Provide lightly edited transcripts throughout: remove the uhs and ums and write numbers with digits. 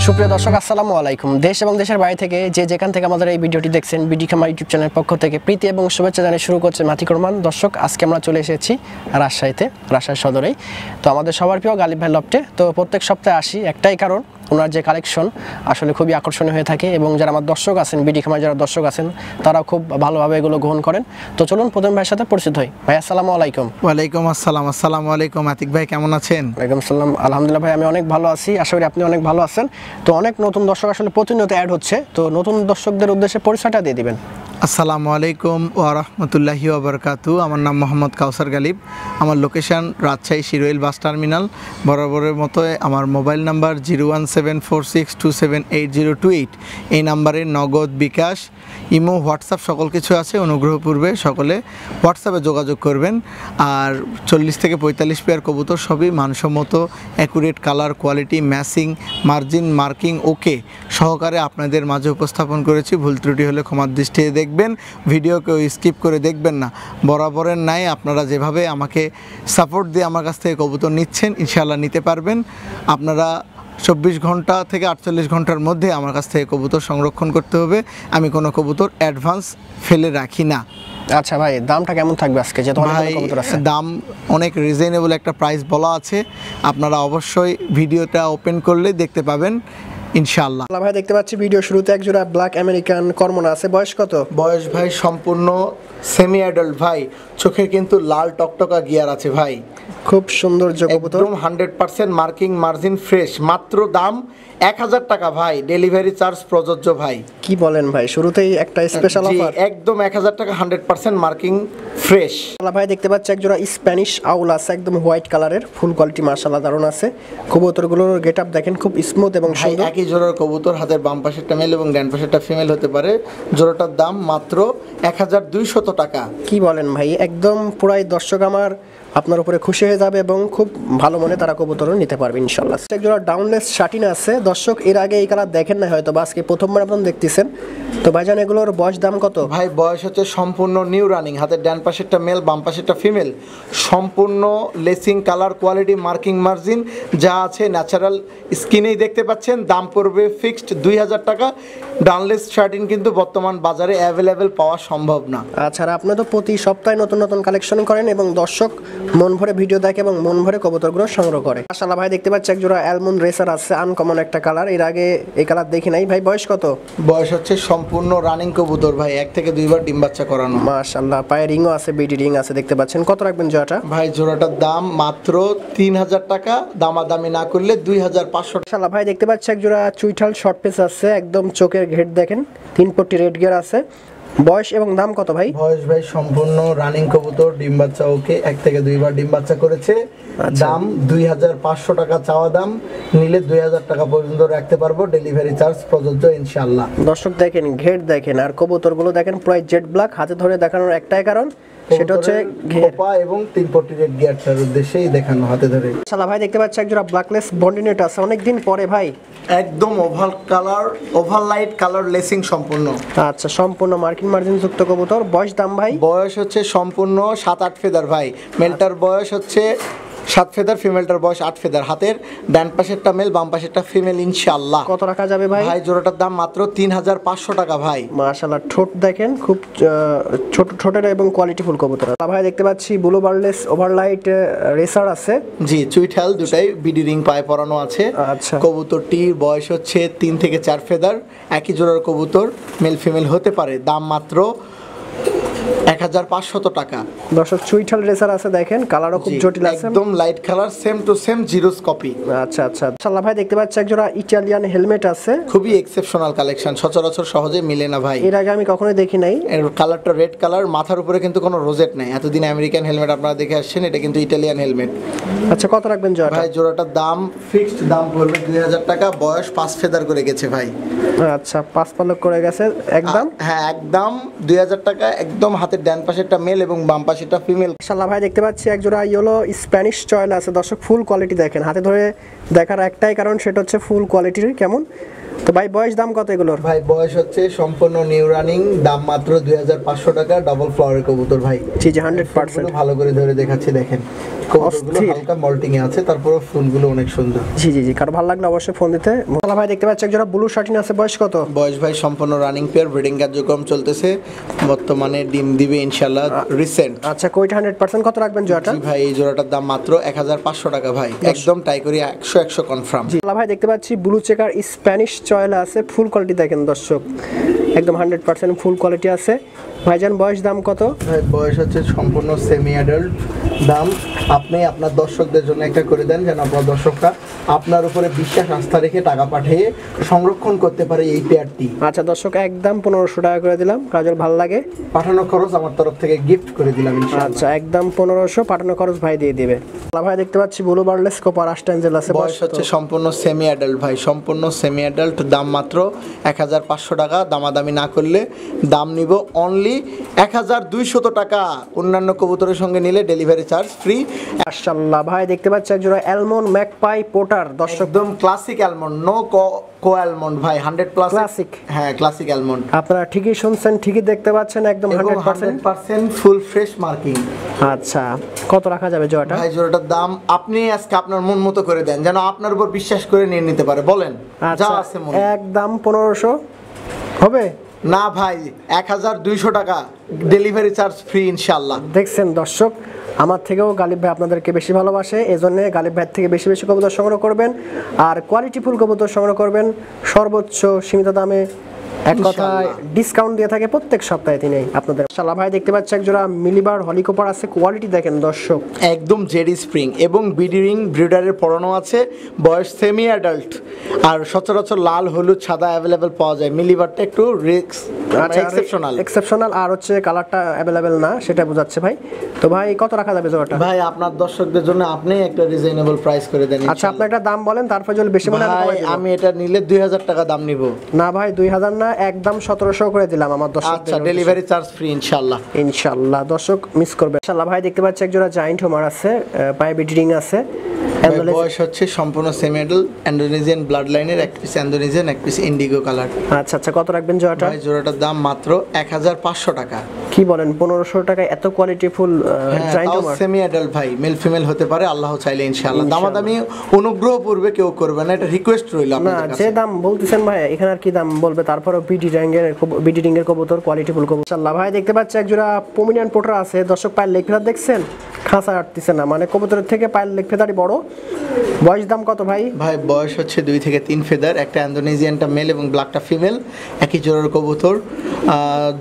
সুপ্রিয় দর্শক আসসালামু আলাইকুম। দেশ এবং দেশের বাইরে থেকে যে যেখান থেকে আমাদের এই ভিডিওটি দেখছেন, বিডি খামার ইউটিউব চ্যানেলের পক্ষ থেকে প্রীতি এবং শুভেচ্ছা জানিয়ে শুরু করছে মাতিক রহমান। দর্শক, আজকে আমরা চলে এসেছি রাজশাহী সদরেই। তো আমাদের সবার প্রিয় গালিব ভাই লফটে। তো প্রত্যেক সপ্তাহে আসি একটাই কারণ, ওনার যে কালেকশন আসলে খুবই আকর্ষণীয় হয়ে থাকে এবং যারা আমার দর্শক আছেন, বিডি খামার যারা দর্শক আছেন, তারাও খুব ভালোভাবে এগুলো গ্রহণ করেন। তো চলুন প্রথম ভাইয়ের সাথে পরিচিত হই। ভাই আসসালামু আলাইকুম। ওয়ালাইকুম আসসালাম। আসসালামু আলাইকুম আতিক ভাই, কেমন আছেন? ওয়ালাইকুম আসসালাম। আলহামদুলিল্লাহ ভাই, আমি অনেক ভালো আছি, আশা করি আপনি অনেক ভালো আছেন। তো অনেক নতুন দর্শক আসলে প্রতিনিয়ত অ্যাড হচ্ছে, তো নতুন দর্শকদের উদ্দেশ্যে পরিচয়টা দিয়ে দিবেন। আসসালামু আলাইকুম ওয়া রাহমাতুল্লাহি ওয়া বারাকাতুহু। আমার নাম মোহাম্মদ কাউসার গালিব। আমার location Rajshahi Shiroil bus terminal. বরাবরের মতো আমার মোবাইল নাম্বার 01746278028। এই নাম্বারে নগদ, বিকাশ, ইমো, হোয়াটসঅ্যাপ সকল কিছু আছে। অনুগ্রহপূর্বে সকলে হোয়াটসঅ্যাপে যোগাযোগ করবেন। আর 40 থেকে 45 পেয়ার কবুতর সবই মানসম্মত, accurate, colour, quality, matching, margin, marking okay সহকারে আপনাদের মাঝে উপস্থাপন করেছি। ভুল ত্রুটি হলে ক্ষমার দৃষ্টিতে দেখবেন। ভিডিওকে স্কিপ করে দেখবেন না। বরাবরের ন্যায় আপনারা যেভাবে আমাকে সাপোর্ট দিয়ে আমার কাছ থেকে কবুতর নিচ্ছেন, ইনশাআল্লাহ নিতে পারবেন। আপনারা 24 ঘন্টা থেকে 48 ঘন্টার মধ্যে আমার কাছ থেকে কবুতর সংরক্ষণ করতে হবে। আমি কোনো কবুতর অ্যাডভান্স ফেলে রাখি না। আচ্ছা ভাই, দামটা কেমন থাকবে আজকে? যেহেতু অনেক কবুতর আছে, দাম অনেক রিজনেবল একটা প্রাইস বলা আছে। আপনারা অবশ্যই ভিডিওটা ওপেন করলে দেখতে পাবেন ইনশাআল্লাহ। ভাই দেখতে পাচ্ছি ভিডিও শুরুতে এক জোড়া ব্ল্যাক আমেরিকান কর্মনা আছে। বয়স কত? বয়স ভাই সম্পূর্ণ সেমি অ্যাডাল্ট ভাই। চোখে কিন্তু লাল টকটকা গিয়ার আছে ভাই। খুব সুন্দর কবুতর, একদম 100% মার্কিং, মার্জিন ফ্রেশ। মাত্র দাম 1000 টাকা ভাই, ডেলিভারি চার্জ প্রযোজ্য ভাই। কি বলেন ভাই, শুরুতেই একটা স্পেশাল অফার? একদম 1000 টাকা, 100% মার্কিং ফ্রেশ। ভাই দেখতে পাচ্ছি এক জোড়া স্প্যানিশ আউল আছে, একদম হোয়াইট কালারের, ফুল কোয়ালিটি, মাশাআল্লাহ দারুণ আছে। কবুতরগুলোর গেটআপ দেখেন, খুব স্মুথ এবং সুন্দর। একই জোড়ার কবুতর, হাতের বাম পাশেরটা মেল এবং ডান পাশেরটা ফিমেল হতে পারে। জোড়াটার দাম মাত্র 1200 টাকা। কি বলেন ভাই, একদম পুরাই দর্শক আমার আপনার উপরে খুশি হয়ে যাবে এবং খুব ভালো মনে তারা কবুতরও নিতে পারবে ইনশাআল্লাহ। এক জোড়া ডাউনলেস শাটিন আছে। দর্শক এর আগে এই কালার দেখেন না হয়তো, বা আজকে প্রথমবার আপনারা দেখতেছেন। তো ভাইজান এগুলোর বয়স দাম কত? ভাই বয়স হচ্ছে সম্পূর্ণ নিউ রানিং। হাতের ডান পাশেরটা মেল, বাম পাশেরটা ফিমেল। সম্পূর্ণ লেসিং, কালার, কোয়ালিটি, মার্কিং, মার্জিন যা আছে ন্যাচারাল স্কিনেই দেখতে পাচ্ছেন। দাম পড়বে ফিক্সড 2000 টাকা। ডাউনলেস শার্টিন কিন্তু বর্তমান বাজারে অ্যাভেলেবেল পাওয়া সম্ভব না। আচ্ছা, আপনি তো প্রতি সপ্তাহে নতুন নতুন কালেকশন করেন এবং দর্শক মন ভরে ভিডিও দেখে এবং মন ভরে কবুতরগুলো সংগ্রহ করে। মাশাআল্লাহ ভাই দেখতে পাচ্ছি এক জোড়া অ্যালমন্ড রেসার আছে, আনকমন একটা কালার। এর আগে এই কালার দেখি নাই। ভাই বয়স কত? বয়স হচ্ছে সম্পূর্ণ রানিং কবুতর ভাই, 1 থেকে 2 বার ডিম বাচ্চা করানো। মাশাআল্লাহ, পায়ে রিংও আছে, বিডি রিং আছে দেখতে পাচ্ছেন। কত রাখবেন জোড়াটা? ভাই জোড়াটার দাম মাত্র 3000 টাকা, দামাদামি না করলে 2500। মাশাআল্লাহ ভাই দেখতে পাচ্ছি এক জোড়া চুইঠাল শর্ট পেস আছে, একদম চোখের ঘেট দেখেন, 3 পট্টি রেড গিয়ার আছে। বয়স এবং দাম কত ভাই? বয়স ভাই সম্পূর্ণ রানিং কবুতর, ডিম বাচ্চা ওকে, 1 থেকে 2 বার ডিম বাচ্চা করেছে। দাম 2500 টাকা চাওয়া দাম, নিলে 2000 টাকা পর্যন্ত রাখতে পারবো, ডেলিভারি চার্জ প্রযোজ্য ইনশাআল্লাহ। দর্শক দেখেন, ঘেট দেখেন আর কবুতরগুলো দেখেন প্রায় জেড ব্ল্যাক। হাতে ধরে দেখানোর একটাই কারণ, সেটা হচ্ছে খোপা এবং 3 পট্টি রেড গিয়ারটার উদ্দেশ্যেই দেখানো হাতে ধরে। মাশাআল্লাহ ভাই দেখতে পাচ্ছি একজোড়া ব্ল্যাকলেস বন্ডিনেট আছে, অনেকদিন পরে ভাই। একদম oval colour, oval light colour, lacing সম্পূর্ণ। আচ্ছা, সম্পূর্ণ মার্কিন মার্জিন যুক্ত কবুতর। বয়স দাম ভাই? বয়স হচ্ছে সম্পূর্ণ 7-8 ফেদার ভাই। মেলটার বয়স হচ্ছে 7 ফেদার, ফিমেলটার বয়স 8 ফেদার। হাতের ডান পাশেরটা মেল, বাম পাশেরটা ফিমেল ইনশাআল্লাহ। কত রাখা যাবে ভাই? ভাই জোড়াটার দাম মাত্র 3500 টাকা ভাই। মাশাআল্লাহ, ঠোঁট দেখেন, খুব ছোট ঠোঁটের এবং কোয়ালিটি ফুল কবুতর। ভাই দেখতে পাচ্ছি ব্লু বার্লেস ওভারলাইট রেসার আছে। জি, চুইঠাল দুটাই বিডি রিং পায়ে পরানো আছে। আচ্ছা, কবুতরটির বয়স হচ্ছে 3 থেকে 4 ফেদার। একই জোড়ার কবুতর, মেল ফিমেল হতে পারে। দাম মাত্র 1500 টাকা। দর্শক চুইঠাল রেসার আছে দেখেন, কালারও খুব জটিল আছে, একদম light colour, same to same zeros copy. আচ্ছা আচ্ছা। মাশাআল্লাহ ভাই দেখতে পাচ্ছি একজোড়া ইটালিয়ান হেলমেট আছে, খুবই এক্সেপশনাল কালেকশন, সচরাচর সহজে মিলে না ভাই। এর আগে আমি কখনোই দেখি নাই। এর কালারটা রেড কালার, মাথার উপরে কিন্তু কোনো রোজেট নাই। এতদিন আমেরিকান হেলমেট আপনারা দেখে আসছেন, এটা কিন্তু ইটালিয়ান হেলমেট। আচ্ছা, কত রাখবেন জোড়াটা? ভাই জোড়াটার দাম ফিক্সড দাম পড়বে 2000 টাকা। বয়স 5 ফেদার করে গেছে ভাই। আচ্ছা, 5 পালক করে গেছে একদম। হ্যাঁ, একদম 2000 টাকা। একদম হাতের ডান পাশেরটা মেল এবং বাম পাশেরটা ফিমেল। মাশাআল্লাহ ভাই দেখতে পাচ্ছি একজোড়া ইয়েলো স্প্যানিশ চয়েল আছে। দর্শক ফুল কোয়ালিটি দেখেন, হাতে ধরে দেখার একটাই কারণ, সেটা হচ্ছে ফুল কোয়ালিটির কেমন তো ভাই বয়স দাম কত এগুলোর? ভাই বয়স হচ্ছে সম্পূর্ণ নিউ রানিং, দাম মাত্র 2500 টাকা, ডাবল ফ্লাওয়ারের কবুতর ভাই। জি জি 100%। ভালো করে ধরে দেখাচ্ছি, দেখেন কবুতরগুলো হালকা মল্টিং এ আছে, তারপরে ফুলগুলো অনেক সুন্দর। জি জি জি, কারো ভালো লাগলে অবশ্যই ফোন দিতে। মোলা ভাই দেখতে পাচ্ছি একজোড়া ব্লু শার্টিন আছে, বয়স কত? বয়স ভাই সম্পূর্ণ রানিং পেয়ার, ব্রিডিং কার্যক্রম চলতেছে, বর্তমানে ডিম দিবে ইনশাআল্লাহ রিসেন্ট। আচ্ছা কয়টা 100% কত রাখবেন জোড়াটা? জি ভাই এই জোড়াটার দাম মাত্র 1500 টাকা ভাই, একদম টাই করি 100 কনফার্ম। জি মোলা ভাই দেখতে পাচ্ছি ব্লু চেকার স্প্যানিশ চয়লা আছে, ফুল কোয়ালিটি দেখেন দর্শক, একদম 100% ফুল কোয়ালিটি আছে। ভাইজান বয়স দাম কত? ভাই বয়স হচ্ছে সম্পূর্ণ সেমি অ্যাডাল্ট, দাম আপনি আপনার দর্শকদের জন্য একটা করে দেন, যেন আপনার দর্শকরা আপনার উপরে বিশ্বাস আস্থা রেখে টাকা পাঠিয়ে সংরক্ষণ করতে পারে এই পেয়ারটি। আচ্ছা দর্শক একদম 1500 টাকা করে দিলাম, কাজল ভালো লাগে পাঠানো খরচ আমার তরফ থেকে গিফট করে দিলাম ইনশাআল্লাহ। আচ্ছা একদম 1500, পাঠানো খরচ ভাই দিয়ে দিবে। ভাই দেখতে পাচ্ছি ব্লু বার্লেস কপার আস্টানজেল আছে, বয়স হচ্ছে সম্পূর্ণ সেমি অ্যাডাল্ট ভাই, সম্পূর্ণ সেমি অ্যাডাল্ট, দাম মাত্র 1500 টাকা, দামাদামি না করলে দাম নিব অনলি 1200 টাকা। অন্যান্য কবুতরের সঙ্গে নিলে ডেলিভারি চার্জ ফ্রি। মাশাআল্লাহ ভাই দেখতে পাচ্ছি একজোড়া অ্যালমন্ড ম্যাকপাই পোটার দর্শক, একদম ক্লাসিক অ্যালমন্ড, নো কো অ্যালমন্ড ভাই, 100% ক্লাসিক। হ্যাঁ ক্লাসিক অ্যালমন্ড, আপনারা ঠিকই শুনছেন, ঠিকই দেখতে পাচ্ছেন, একদম 100% ফুল ফ্রেশ মার্কিং। আচ্ছা কত রাখা যাবে জোড়াটা? ভাই জোড়াটার দাম আপনি আজকে আপনার মন মতো করে দেন, যেন আপনার উপর বিশ্বাস করে নিয়ে নিতে পারে, বলেন যা আছে মনে। একদম 1500 হবে না ভাই, 1200 টাকা, ডেলিভারি চার্জ ফ্রি ইনশাআল্লাহ। দেখছেন দর্শক, আমার থেকেও গালিব ভাই আপনাদেরকে বেশি ভালোবাসে, এজন্য গালিব ভাই থেকে বেশি বেশি কবুতর সংগ্রহ করবেন, আর কোয়ালিটিফুল কবুতর সংগ্রহ করবেন সর্বোচ্চ সীমিত দামে, এক কথায় ডিসকাউন্ট দিয়ে থাকে প্রত্যেক সপ্তাহে তিনি আপনাদের। শালা ভাই দেখতে পাচ্ছি একজোড়া মিলিবার হলিকপার আছে, কোয়ালিটি দেখেন দর্শক, একদম জেডি স্প্রিং এবং বিডি রিং ব্রিডারের পরানো আছে, বয়স সেমি অ্যাডাল্ট, আর সচরাচর লাল হলুদ সাদা অ্যাভেলেবেল পাওয়া যায়, মিলিবারটা একটু রিক্স এক্সেপশনাল, আর হচ্ছে কালারটা অ্যাভেলেবেল না সেটা বোঝাচ্ছে ভাই। তো ভাই কত রাখা যাবে জোড়াটা? ভাই আপনার দর্শকদের জন্য আপনি একটা রিজনেবল প্রাইস করে দেন। আচ্ছা আপনি একটা দাম বলেন, তারপর যদি বেশি মনে হয় আমি এটা নিলে 2000 টাকা দাম নিব। না ভাই 2000 না, একদম 1700 করে দিলাম আমার দর্শক। আচ্ছা ডেলিভারি চার্জ ফ্রি ইনশাআল্লাহ। ইনশাআল্লাহ দর্শক মিস করবে। ইনশাআল্লাহ ভাই দেখতে পাচ্ছি একজোড়া জায়ান্ট হোমার আছে, পায়ে বিডি রিং আছে, বয়স হচ্ছে সম্পূর্ণ সেমি অ্যাডাল্ট, ইন্দোনেশিয়ান ব্লাড লাইনের, এক পিস ইন্দোনেশিয়ান, এক পিস ইন্ডিগো কালার। আচ্ছা আচ্ছা কত রাখবেন জোড়াটা? ভাই জোড়াটার দাম মাত্র 1500 টাকা। কি বলেন 1500 টাকায় এত quality full giant Homer? Semi adult ভাই, মেল ফিমেল হতে পারে, আল্লাহ চাইলে ইনশাআল্লাহ। দামাদামি অনুগ্রহ পূর্বে কেউ করবে না, এটা রিকোয়েস্ট রইল না, আপনাদের কাছে। যে দাম বলতেছেন ভাই এখানে আর কি দাম বলবে, তারপরে বিডি রিং এর কবুতর, কোয়ালিটি ফুল কবুতর। ইনশাআল্লাহ ভাই দেখতে পাচ্ছি একজোড়া পমিনিয়ান পোটার আছে দর্শক, পায়ের লেগ ফেদার দেখছেন, খাঁচা আটতেছে না, মানে কবুতরের থেকে পায়ের লেগ ফেদারই বড়। বয়স দাম কত ভাই? ভাই বয়স হচ্ছে 2 থেকে 3 ফেদার, একটা ইন্দোনেশিয়ানটা মেল এবং ব্ল্যাকটা ফিমেল, একই জোড়ার কবুতর,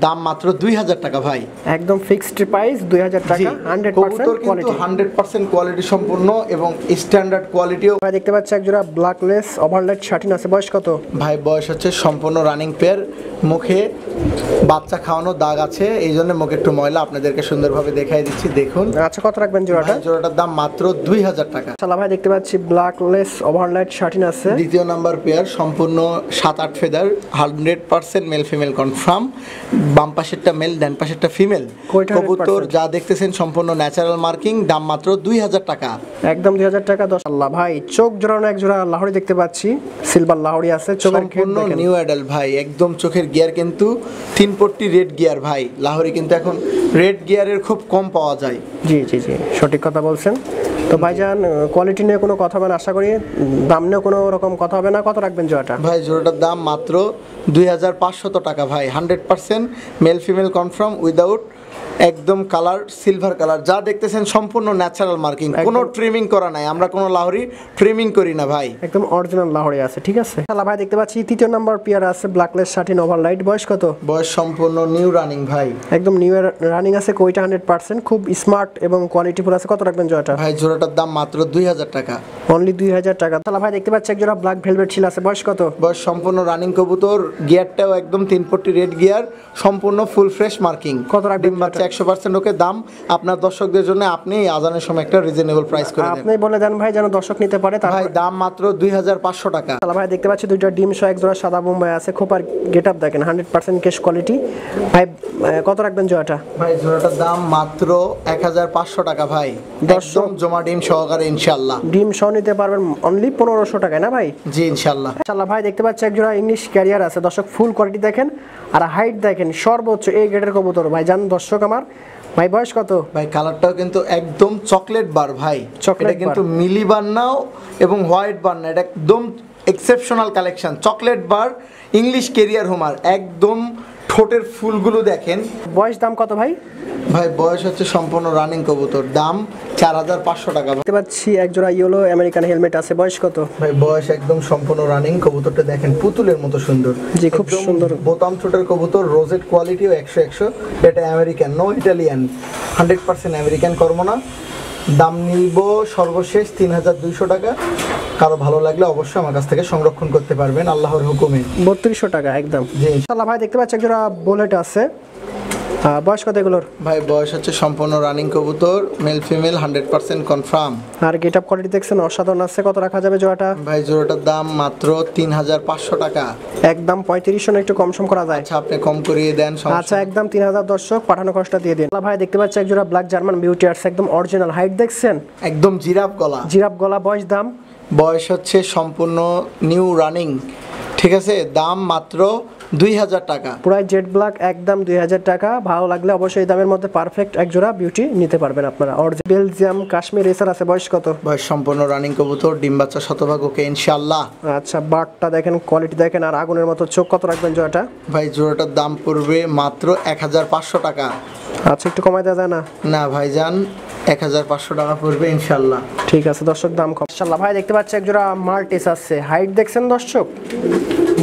দাম মাত্র 2000 টাকা ভাই, একদম ফিক্সড প্রাইস 2000 টাকা, 100% কোয়ালিটি, 100% কোয়ালিটি সম্পূর্ণ এবং স্ট্যান্ডার্ড কোয়ালিটিও। ভাই দেখতে পাচ্ছি একজোড়া ব্ল্যাকলেস ওভারলাইট শার্টিন আছে, বয়স কত? ভাই বয়স হচ্ছে সম্পূর্ণ রানিং পেয়ার, মুখে বাচ্চা খাওয়ানো দাগ আছে, এই জন্য মুখে একটু ময়লা, আপনাদেরকে সুন্দরভাবে দেখাই দিচ্ছি, দেখুন। আচ্ছা কত রাখবেন জোড়াটা? জোড়াটার দাম মাত্র 2000 টাকা। শালা ভাই দেখতে পাচ্ছি ব্ল্যাকলেস ওভারলাইট শার্টিন আছে, দ্বিতীয় নাম্বার পেয়ার, সম্পূর্ণ 7-8 ফেদার, 100% মেল ফিমেল কনফার্ম, বাম পাশেরটা মেল, ডান পাশেরটা ফিমেল কবুতর, যা দেখতেছেন সম্পূর্ণ ন্যাচারাল মার্কিং, দাম মাত্র 2000 টাকা, একদম 2000 টাকা। আল্লাহ ভাই চোখ জোড়ানো এক জোড়া লাহোরি দেখতে পাচ্ছি, সিলভার লাহোরি আছে, চোখের সম্পূর্ণ নিউ অ্যাডাল্ট ভাই, একদম চোখের গিয়ার কিন্তু 3 পট্টি রেড গিয়ার ভাই, লাহোরি কিন্তু এখন রেড গিয়ারের খুব কম পাওয়া যায়। জি জি জি সঠিক কথা বলছেন। তো ভাইজান কোয়ালিটি নিয়ে কোনো কথা হবে না আশা করি, দাম নিয়ে কোনো রকম কথা হবে না, কত রাখবেন জোড়াটা? ভাই জোড়াটার দাম মাত্র 2500 টাকা ভাই, 100% মেল ফিমেল কনফার্ম, উইদাউট একদম কালার সিলভার কালার, যা দেখতেছেন সম্পূর্ণ ন্যাচারাল মার্কিং, কোনো ট্রিমিং করা নাই, আমরা কোনো লাহোরি ট্রিমিং করি না ভাই, একদম অরিজিনাল লাহোরি আছে, ঠিক আছে। শালা ভাই দেখতে পাচ্ছি তৃতীয় নাম্বার পেয়ার আছে ব্ল্যাকলেস শার্টিন ওভারলাইট, বয়স কত? বয়স সম্পূর্ণ নিউ রানিং ভাই, একদম নিউ রানিং আছে, কোইটা 100% খুব স্মার্ট এবং কোয়ালিটি ফুল আছে, কত রাখবেন জোড়াটা? ভাই জোড়াটার দাম মাত্র 2000 টাকা, অনলি 2000 টাকা। শালা ভাই দেখতে পাচ্ছি এক জোড়া ব্ল্যাক ভেলভেট ছিল আছে, বয়স কত? বয়স সম্পূর্ণ রানিং কবুতর, গিয়ারটাও একদম 3 পট্টি রেড গিয়ার, সম্পূর্ণ ফুল ফ্রেশ মার্কিং, কত রাখবেন? বাচ্চা 100% ওকে। দাম আপনার দর্শকদের জন্য আপনি আজানের সময় একটা রিজনেবল প্রাইস করে দেন। আপনি বলে দেন ভাই যেন দর্শক নিতে পারে। ভাই দাম মাত্র 2500 টাকা। ভাই দেখতে পাচ্ছি দুইটা ডিম সহ এক জোড়া সাদা বোম্বাই আছে, খোপার গেটআপ দেখেন 100% কেশ কোয়ালিটি। ভাই কত রাখবেন জোড়াটা? ভাই জোড়াটার দাম মাত্র 1500 টাকা ভাই, একদম জমা ডিম সহকারে ইনশাআল্লাহ। ডিম সহ নিতে পারবেন অনলি 1500 টাকায় না ভাই? জি ইনশাআল্লাহ। ইনশাআল্লাহ ভাই দেখতে পাচ্ছি এক জোড়া ইংলিশ ক্যারিয়ার আছে দর্শক, ফুল কোয়ালিটি দেখেন আর হাইট দেখেন সর্বোচ্চ এই গ্রেডের কবুতর ভাই। জান দর্শক আমার, ভাই বয়স কত? ভাই কালারটাও কিন্তু একদম চকলেট বার ভাই, চকলেট এটা কিন্তু মিলি বার নাও এবং হোয়াইট বার না, এটা একদম exceptional collection. Chocolate bar English career Homer, একদম ঠোঁটের ফুলগুলো দেখেন। বয়স দাম কত ভাই? ভাই বয়স হচ্ছে সম্পূর্ণ রানিং কবুতর, দাম 4500 টাকা। দেখতে পাচ্ছি এক জোড়া ইয়েলো আমেরিকান হেলমেট আছে, বয়স কত? ভাই বয়স একদম সম্পূর্ণ রানিং। কবুতরটা দেখেন পুতুলের মতো সুন্দর, জি খুব একদম সুন্দর। বোতাম ঠোঁটের কবুতর, রোজেট কোয়ালিটিও 100। এটা আমেরিকান, নো ইটালিয়ান, 100% আমেরিকান করমোনা। দাম নিব সর্বশেষ 3200 টাকা। কারো ভালো লাগলে অবশ্যই আমার কাছ থেকে সংরক্ষণ করতে পারবেন আল্লাহর হুকুমে। 3200 টাকা একদম। জি ইনশাআল্লাহ ভাই দেখতে পাচ্ছি এক জোড়া বুলেট আছে, বয়স কত এগুলোর? ভাই বয়স হচ্ছে সম্পূর্ণ রানিং কবুতর, মেল ফিমেল 100% কনফার্ম। আর গেটআপ কোয়ালিটি দেখছেন অসাধারণ আছে। কত রাখা যাবে জোড়াটা? ভাই জোড়াটার দাম মাত্র 3500 টাকা। একদম 3500 না একটু কম সম করা যায়? আচ্ছা আপনি কম করিয়ে দেন। আচ্ছা একদম 3000 দর্শক পাঠানো কষ্টটা দিয়ে দিন। ভাই দেখতে পাচ্ছি এক জোড়া ব্ল্যাক জার্মান বিউটি আর্টস, একদম অরিজিনাল হাইট দেখছেন, একদম জিরাফ গলা। জিরাফ গলা। বয়স দাম? বয়স হচ্ছে সম্পূর্ণ নিউ রানিং, ঠিক আছে। দাম মাত্র 2000 টাকা। পুরাই জেড ব্ল্যাক, একদম 2000 টাকা। ভালো লাগলে অবশ্যই এই দামের মধ্যে পারফেক্ট এক জোড়া বিউটি নিতে পারবেন আপনারা। অরিজিনাল বেলজিয়াম কাশ্মীর রেসার আছে, বয়স কত? বয়স সম্পূর্ণ রানিং কবুতর, ডিম বাচ্চা শতভাগ ওকে ইনশাআল্লাহ। আচ্ছা বাটটা দেখেন, কোয়ালিটি দেখেন আর আগুনের মতো চোখ। কত রাখবেন জোড়াটা? ভাই জোড়াটার দাম পড়বে মাত্র 1500 টাকা। আচ্ছা একটু কমাই দেওয়া যায় না? না ভাইজান, 1500 টাকা পড়বে ইনশাআল্লাহ। ঠিক আছে দর্শক, দাম কম ইনশাআল্লাহ। ভাই দেখতে পাচ্ছি এক জোড়া মাল্টিস আছে, হাইট দেখছেন দর্শক।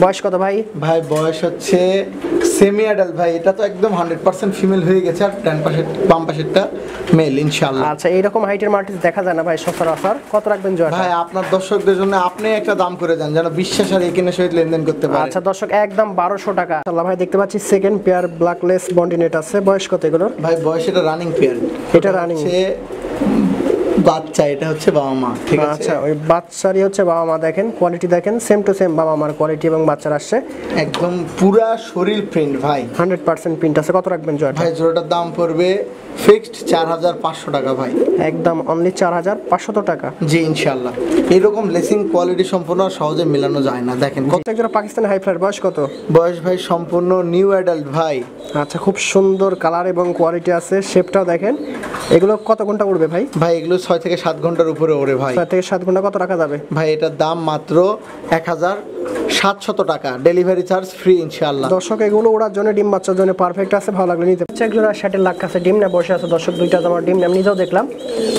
বয়স কত ভাই? ভাই বয়স হচ্ছে সেমি অ্যাডাল্ট ভাই, এটা তো একদম 100% ফিমেল হয়ে গেছে, আর ডান পাশের বাম পাশেরটা মেল ইনশাআল্লাহ। আচ্ছা এইরকম হাইটের মাল্টিস দেখা যায় না ভাই সচরাচর। কত রাখবেন জোড়াটা? ভাই আপনার দর্শকদের জন্য আপনি একটা দাম করে দেন যেন বিশ্বাস আর একিনের সহিত লেনদেন করতে পারে। আচ্ছা দর্শক একদম 1200 টাকা। ইনশাআল্লাহ ভাই দেখতে পাচ্ছি সেকেন্ড পেয়ার ব্ল্যাকলেস বন্ডিনেট আছে, বয়স কত এগুলোর? ভাই বয়স এটা রানিং পেয়ার, এটা রানিং বাচ্চা, এটা হচ্ছে বাবা মা, ঠিক আছে। আচ্ছা ওই বাচ্চারই হচ্ছে বাবা মা, দেখেন কোয়ালিটি দেখেন সেম টু সেম বাবা মার কোয়ালিটি এবং বাচ্চার আসছে একদম পুরা শরীর প্রিন্ট ভাই, 100% প্রিন্ট আছে। কত রাখবেন জোড়াটা? ভাই জোড়াটার দাম পড়বে ফিক্সড 4500 টাকা ভাই, একদম অনলি 4500 টাকা। জি ইনশাআল্লাহ। এরকম লেসিং কোয়ালিটি সম্পূর্ণ সহজে মেলানো যায় না। দেখেন কত এক জোড়া পাকিস্তানি হাই ফ্লাইট, বয়স কত? বয়স ভাই সম্পূর্ণ নিউ অ্যাডাল্ট ভাই। আচ্ছা খুব সুন্দর কালার এবং কোয়ালিটি আছে, শেপটাও দেখেন। এগুলো কত ঘন্টা উড়বে ভাই? ভাই এগুলো 6 থেকে 7 ঘন্টার উপরে ওরে ভাই। 6 থেকে 7 ঘন্টা। কত রাখা যাবে? ভাই এটার দাম মাত্র 1700 টাকা, ডেলিভারি চার্জ ফ্রি ইনশাআল্লাহ। দর্শক এগুলো ওড়ার জন্য ডিম বাচ্চার জন্য পারফেক্ট আছে, ভালো লাগলে নিতে। আচ্ছা এগুলো শার্টের লাখ আছে, ডিম না বসে আছে দর্শক, দুইটা আমার ডিম আমি নিজেও দেখলাম।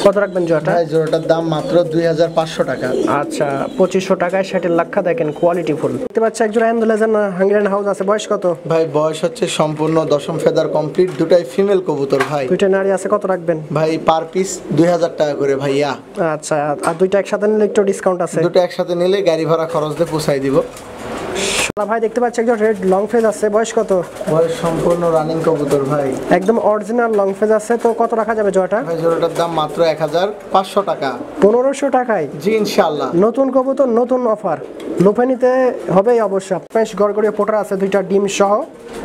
কত রাখবেন জোড়াটা? ভাই জোড়াটার দাম মাত্র 2500 টাকা। আচ্ছা 2500 টাকায় শার্টের লাক্ষা দেখেন কোয়ালিটি ফুল। দেখতে পাচ্ছি এক জোড়া অ্যান্ডোলেজার হাঙ্গেরিয়ান হাউস আছে, বয়স কত? ভাই বয়স হচ্ছে সম্পূর্ণ দশম ফেদার কমপ্লিট, দুটাই ফিমেল কবুতর ভাই। দুইটা নারী আছে, কত রাখবেন? ভাই পার পিস 2000 টাকা করে ভাইয়া। আচ্ছা আর দুইটা একসাথে নিলে একটু ডিসকাউন্ট আছে? দুটো একসাথে নিলে গাড়ি ভাড়া খরচ দিয়ে পৌঁছাই দিব। ভাই দেখতে পাচ্ছি একজন রেড লং ফেজ আছে, বয়স কত? বয়স সম্পূর্ণ রানিং কবুতর ভাই, একদম অরিজিনাল লং ফেজ আছে। তো কত রাখা যাবে জোড়াটা? ভাই জোড়াটার দাম মাত্র 1500 টাকা। 1500 টাকায়? জি ইনশাআল্লাহ। নতুন কবুতর, নতুন অফার, লোফে নিতে হবেই অবশ্য। বেশ গড়গড়িয়ে পোটার আছে, দুইটা ডিম সহ,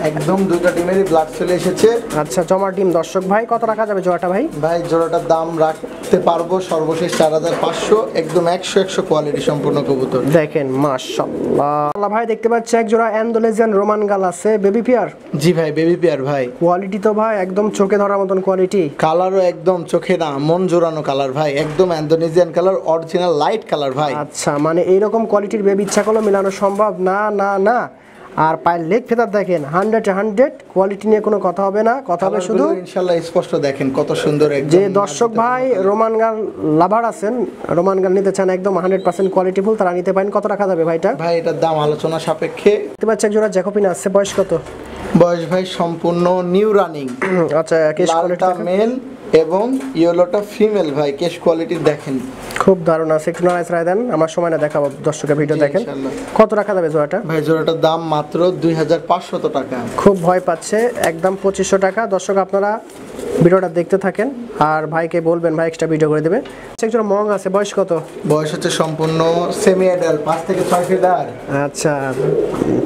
একদম দুইটা ডিমেরই ব্লাড চলে এসেছে। আচ্ছা জমা ডিম দর্শক। ভাই কত রাখা যাবে জোড়াটা ভাই? ভাই জোড়াটার দাম রাখতে পারবো সর্বশেষ 4500, একদম 100 কোয়ালিটি সম্পূর্ণ কবুতর। দেখেন মাশাআল্লাহ। ভাই দেখতে পাচ্ছি এক জোড়া অ্যান্ডোলেজিয়ান রোমান গাল আছে, বেবি পেয়ার। জি ভাই বেবি পেয়ার ভাই। কোয়ালিটি তো ভাই একদম চোখে ধরার মতন কোয়ালিটি, কালারও একদম চোখে না মন জোড়ানো কালার ভাই, একদম Indonesian colour, original light colour ভাই। আচ্ছা মানে এইরকম কোয়ালিটির বেবি ইচ্ছা করলে মেলানো সম্ভব না না না। আর পায়ের লেগ ফেদার দেখেন 100 কোয়ালিটি নিয়ে কোনো কথা হবে না, কথা হবে শুধু ইনশাআল্লাহ স্পষ্ট দেখেন কত সুন্দর। একদম যে দর্শক ভাই রোমান গাল লাভার আছেন, রোমান গাল নিতে চান একদম 100% কোয়ালিটি ফুল, তারা নিতে পারেন। কত রাখা যাবে ভাইটা? ভাই এটার দাম আলোচনা সাপেক্ষে। দেখতে পাচ্ছি এক জোড়া জ্যাকোবিন আছে, বয়স কত? বয়স ভাই সম্পূর্ণ নিউ রানিং। আচ্ছা কেশ কোয়ালিটি মেল এবং ইয়েলোটা ফিমেল ভাই, কেশ কোয়ালিটি দেখেন খুব দারুণ আছে। একটু নারাজ রায় দেন, আমার সময় না দেখাবো, দর্শকের ভিডিও দেখেন। কত রাখা যাবে জোড়াটা? ভাই জোড়াটার দাম মাত্র 2500 টাকা। খুব ভয় পাচ্ছে, একদম 2500 টাকা। দর্শক আপনারা ভিডিওটা দেখতে থাকেন আর ভাইকে বলবেন ভাই এক্সট্রা ভিডিও করে দেবে। একজন মং আছে, বয়স কত? বয়স হচ্ছে সম্পূর্ণ সেমি অ্যাডাল্ট, 5 থেকে 6 ফেদার। আচ্ছা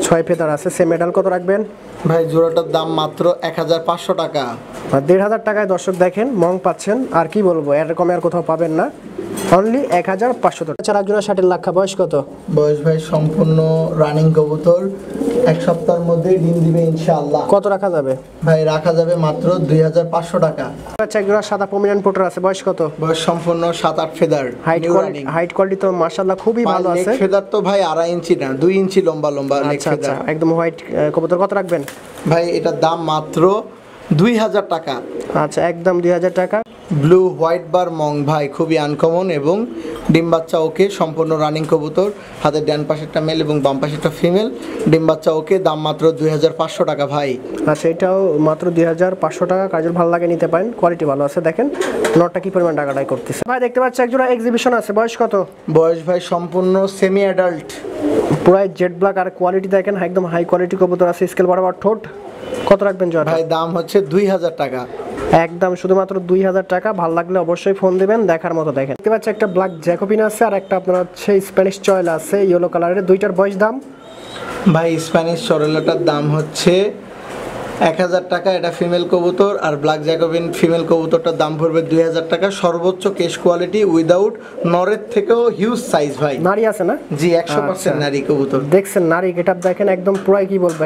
6 ফেদার আছে। সেম মেডাল কত রাখবেন? ভাই জোড়াটার দাম মাত্র 1500 টাকা। 1500 টাকায় দর্শক দেখেন মং পাচ্ছেন। আর কি বলবো, এর কমে আর কোথাও পাবেন না, অনলি 1500 টাকা। আচ্ছা একজনের শাটিল লাক্ষা, বয়স কত? বয়স ভাই সম্পূর্ণ রানিং কবুতর, 1 সপ্তাহের মধ্যে ডিম দিবে ইনশাআল্লাহ। কত রাখা যাবে? ভাই রাখা যাবে মাত্র 2500 টাকা। আচ্ছা একজনের সাদা পমিরান পোটার আছে, বয়স কত? বয়স সম্পূর্ণ 7-8 ফেদার। হাইট কোয়ালিটি তো মাশাআল্লাহ খুবই ভালো আছে। লেগ ফেদার তো ভাই 2.5 ইঞ্চি না, 2 ইঞ্চি লম্বা লম্বা লেগ আচ্ছা ফেদার। একদম হোয়াইট কবুতর। কত রাখবেন? ভাই এটার দাম মাত্র 2000 টাকা। আচ্ছা একদম 2000 টাকা। ব্লু হোয়াইট বার মং ভাই, খুবই আনকমন এবং ডিম বাচ্চা ওকে, সম্পূর্ণ রানিং কবুতর। হাতের ডান পাশেরটা মেল এবং বাম পাশেরটা ফিমেল। ডিম বাচ্চা ওকে, দাম মাত্র 2500 টাকা ভাই। আচ্ছা এটাও মাত্র 2500 টাকা। কাজল ভালো লাগে নিতে পারেন, কোয়ালিটি ভালো আছে। দেখেন নটটা কি পরিমাণ টাকাটাই করতেছে। ভাই দেখতে পাচ্ছি একজোড়া এক্সিবিশন আছে, বয়স কত? বয়স ভাই সম্পূর্ণ সেমি অ্যাডাল্ট। পুরো জেড ব্ল্যাক আর কোয়ালিটি দেখেন একদম হাই কোয়ালিটি কবুতর আছে। স্কেল বরাবর ঠোঁট। কত রাখবেন জোড়া? ভাই দাম হচ্ছে 2000 টাকা। একদম শুধুমাত্র 2000 টাকা। ভালো লাগলে অবশ্যই ফোন দিবেন, দেখার মতো দেখেন। দেখতে পাচ্ছি একটা ব্ল্যাক জ্যাকোবিন আছে আর একটা আপনার হচ্ছে স্প্যানিশ চয়েল আছে ইয়েলো কালারের। দুইটার বয়স দাম? ভাই স্প্যানিশ চরেলাটার দাম হচ্ছে 1000 টাকা, এটা ফিমেল কবুতর। আর ব্ল্যাক জ্যাকোবিন ফিমেল কবুতরটার দাম পড়বে 2000 টাকা। সর্বোচ্চ কেশ কোয়ালিটি উইদাউট নরের থেকেও হিউজ সাইজ ভাই। নারী আছে না? জি 100% নারী কবুতর। দেখছেন নারী গেটআপ দেখেন একদম পুরাই কি বলবো